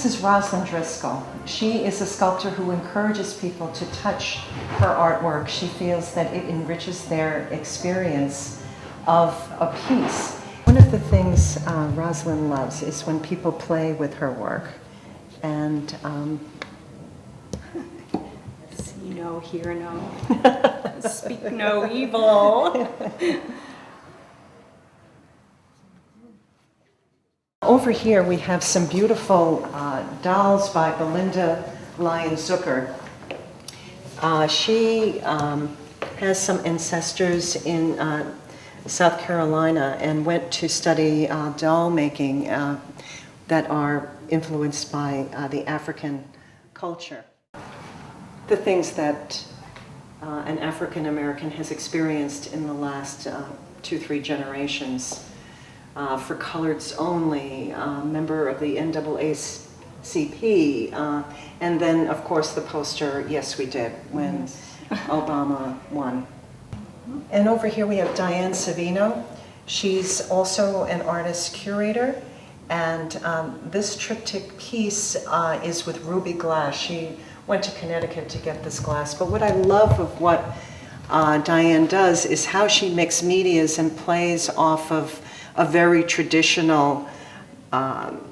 This is Rosalind Driscoll. She is a sculptor who encourages people to touch her artwork. She feels that it enriches their experience of a piece. One of the things Rosalind loves is when people play with her work. And see no, hear no, speak no evil. Over here we have some beautiful dolls by Belinda Lyon-Zucker. She has some ancestors in South Carolina and went to study doll making that are influenced by the African culture. The things that an African American has experienced in the last 2-3 generations. For Coloreds Only, member of the NAACP, and then of course the poster, Yes We Did, when Obama won. And over here we have Diane Savino. She's also an artist curator, and this triptych piece is with ruby glass. She went to Connecticut to get this glass, but what I love of what Diane does is how she mixes medias and plays off of a very traditional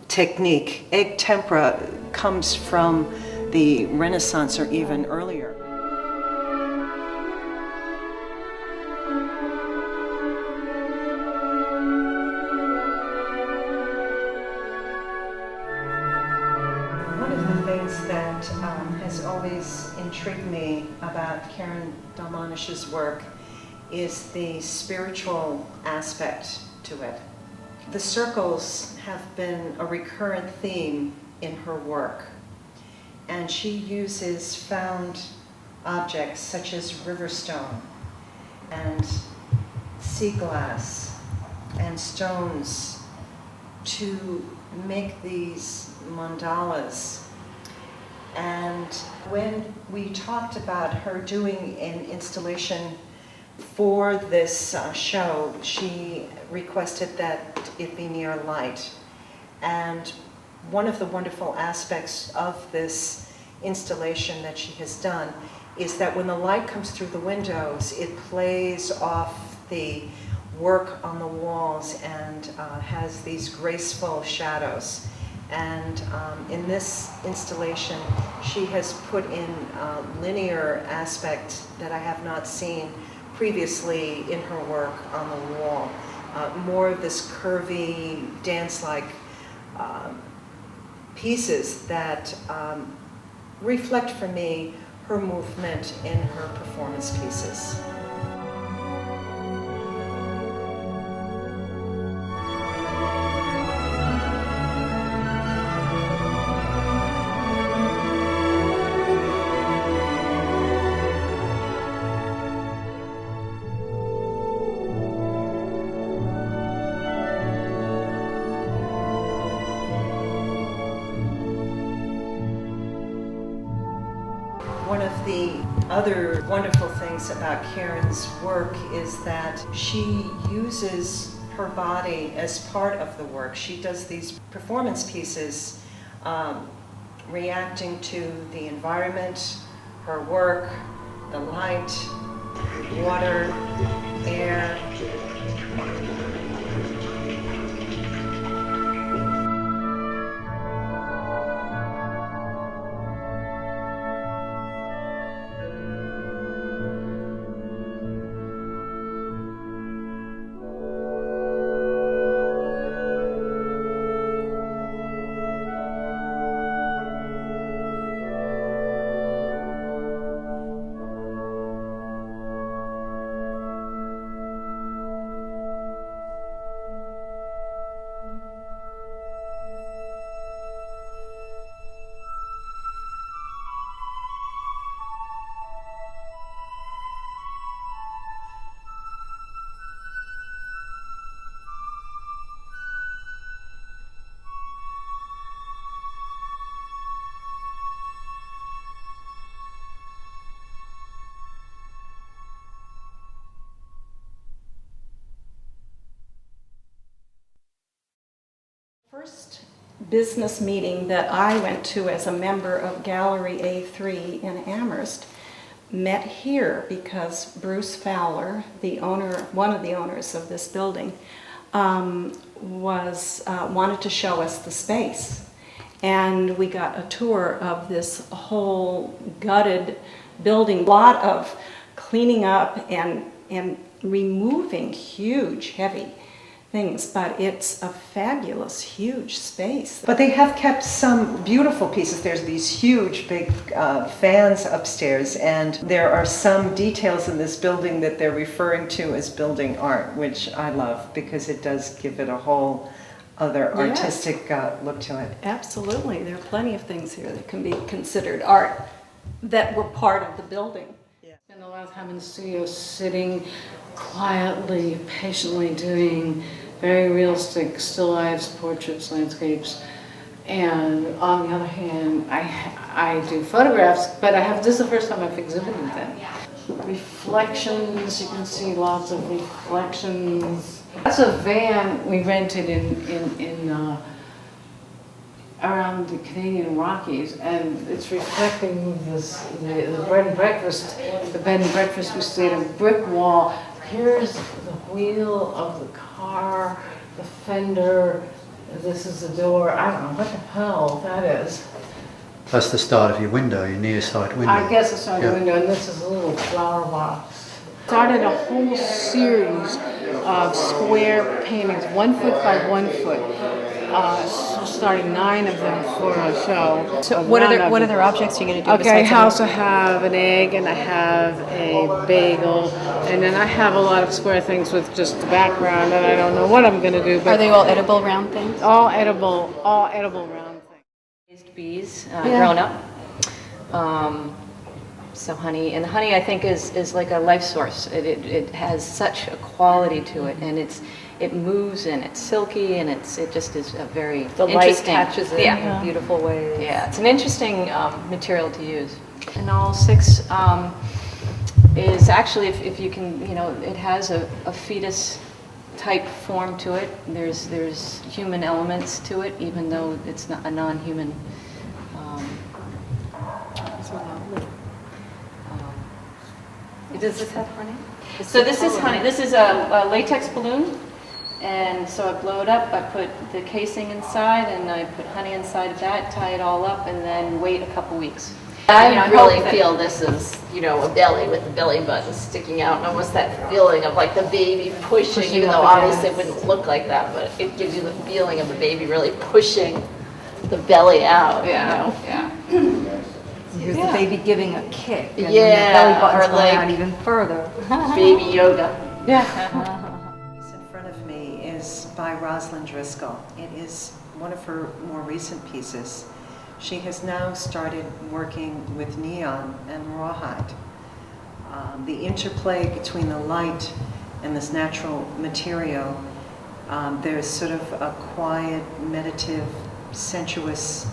technique. Egg tempera comes from the Renaissance or even earlier. One of the things that has always intrigued me about Karen Dalmanish's work is the spiritual aspect to it. The circles have been a recurrent theme in her work, and she uses found objects such as riverstone and sea glass and stones to make these mandalas. And when we talked about her doing an installation for this show, she requested that it be near light. And one of the wonderful aspects of this installation that she has done is that when the light comes through the windows, it plays off the work on the walls and has these graceful shadows. And in this installation, she has put in a linear aspect that I have not seen previously in her work on the wall. More of this curvy, dance-like pieces that reflect for me her movement in her performance pieces. One of the other wonderful things about Karen's work is that she uses her body as part of the work. She does these performance pieces reacting to the environment, her work, the light, water, air. First business meeting that I went to as a member of Gallery A3 in Amherst met here because Bruce Fowler, the owner, one of the owners of this building, wanted to show us the space. And we got a tour of this whole gutted building, a lot of cleaning up and removing huge, heavy things, but it's a fabulous, huge space. But they have kept some beautiful pieces. There's these huge, big fans upstairs, and there are some details in this building that they're referring to as building art, which I love because it does give it a whole other artistic look to it. Absolutely. There are plenty of things here that can be considered art that were part of the building. Spend a lot of time in the studio sitting quietly, patiently doing very realistic still lifes, portraits, landscapes. And on the other hand, I do photographs, but this is the first time I've exhibited them. Reflections, you can see lots of reflections. That's a van we rented in around the Canadian Rockies, and it's reflecting the bed and breakfast. The bed and breakfast, we stayed on a brick wall. Here's the wheel of the car, the fender. This is the door. I don't know what the hell that is. That's the start of your window, your near side window. I guess it's on the window, and this is a little flower box. Started a whole series of square paintings, 1 foot by 1 foot. Starting 9 of them for a show. So what other objects are you going to do? Okay, I also have an egg, and I have a bagel, and then I have a lot of square things with just the background, and I don't know what I'm going to do. But are they all edible round things? All edible round things. Raised bees, grown up. So honey, and honey I think is like a life source. It has such a quality to it, and it moves and it's silky, and it just is a very interesting, catches it in a beautiful way. Yeah, it's an interesting material to use. And all 6 is actually, if you can, it has a fetus type form to it. There's human elements to it, even though it's not a non-human. Does this have honey? So this is honey. This is a latex balloon, and so I blow it up. I put the casing inside, and I put honey inside of that, tie it all up, and then wait a couple weeks. I really feel this is, a belly with the belly button sticking out, and almost that feeling of like the baby pushing, even though obviously it wouldn't look like that, but it gives you the feeling of the baby really pushing the belly out. Yeah. Here's the baby giving a kick, and Yeah, the belly button's or going like- out even further. Baby yoga. The piece in front of me is by Rosalind Driscoll. It is one of her more recent pieces. She has now started working with neon and rawhide. The interplay between the light and this natural material, there's sort of a quiet, meditative, sensuous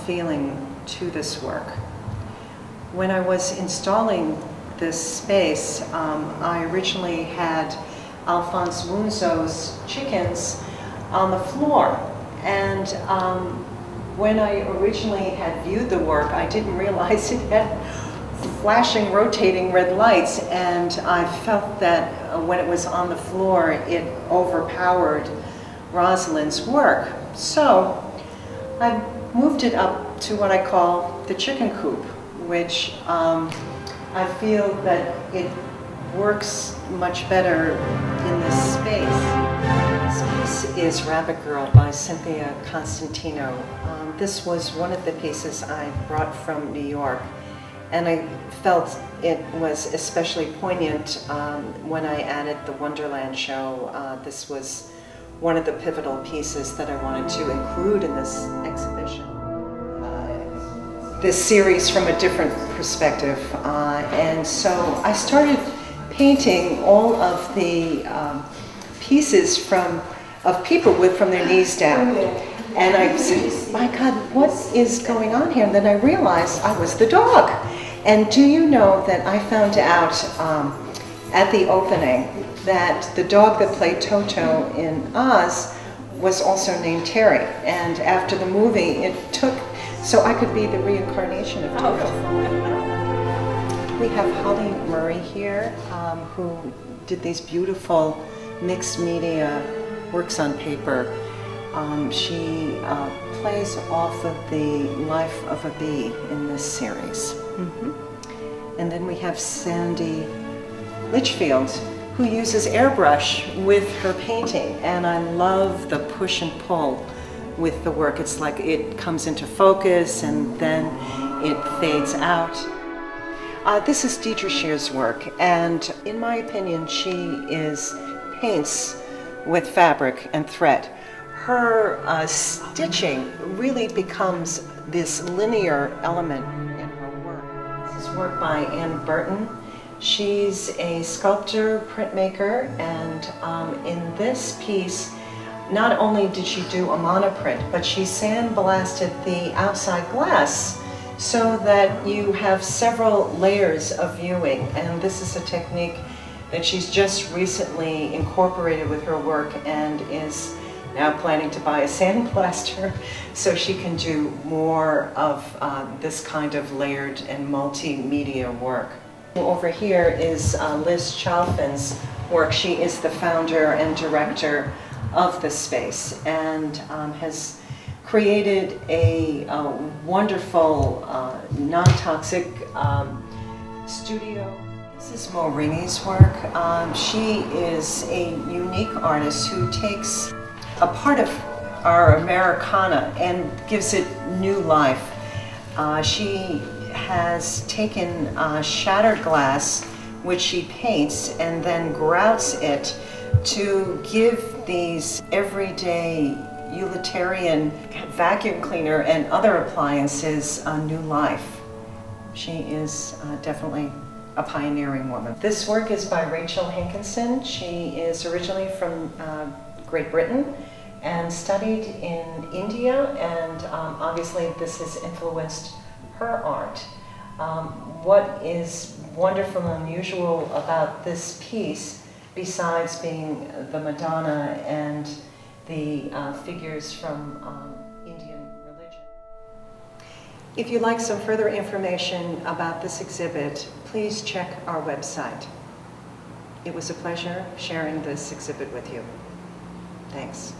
feeling to this work. When I was installing this space, I originally had Alphonse Wunzo's chickens on the floor, and when I originally had viewed the work, I didn't realize it had flashing, rotating red lights, and I felt that when it was on the floor, it overpowered Rosalind's work. So I moved it up to what I call the chicken coop, which I feel that it works much better in this space. This piece is Rabbit Girl by Cynthia Constantino. This was one of the pieces I brought from New York, and I felt it was especially poignant when I added the Wonderland show. This was one of the pivotal pieces that I wanted to include in this exhibition. This series from a different perspective, and so I started painting all of the pieces of people from their knees down. And I said, my God, what is going on here? And then I realized I was the dog. And do you know that I found out at the opening that the dog that played Toto in Oz was also named Terry, and after the movie, it took, so I could be the reincarnation of Terry. We have Holly Murray here, who did these beautiful mixed media works on paper. She plays off of the life of a bee in this series. And then we have Sandy Litchfield, who uses airbrush with her painting, and I love the push and pull with the work. It's like it comes into focus and then it fades out. This is Deidre Shear's work, and in my opinion, she paints with fabric and thread. Her stitching really becomes this linear element in her work. This is work by Ann Burton. She's a sculptor, printmaker, and in this piece, not only did she do a monoprint, but she sandblasted the outside glass so that you have several layers of viewing. And this is a technique that she's just recently incorporated with her work and is now planning to buy a sandblaster so she can do more of this kind of layered and multimedia work. Over here is Liz Chalfin's work. She is the founder and director of the space and has created a wonderful non-toxic studio. This is Mo Ringy's work. She is a unique artist who takes a part of our Americana and gives it new life. She has taken shattered glass, which she paints and then grouts it to give these everyday utilitarian vacuum cleaner and other appliances a new life. She is definitely a pioneering woman. This work is by Rachel Hankinson. She is originally from Great Britain and studied in India, and obviously this has influenced her art. What is wonderful and unusual about this piece, besides being the Madonna and the figures from Indian religion. If you'd like some further information about this exhibit, please check our website. It was a pleasure sharing this exhibit with you. Thanks.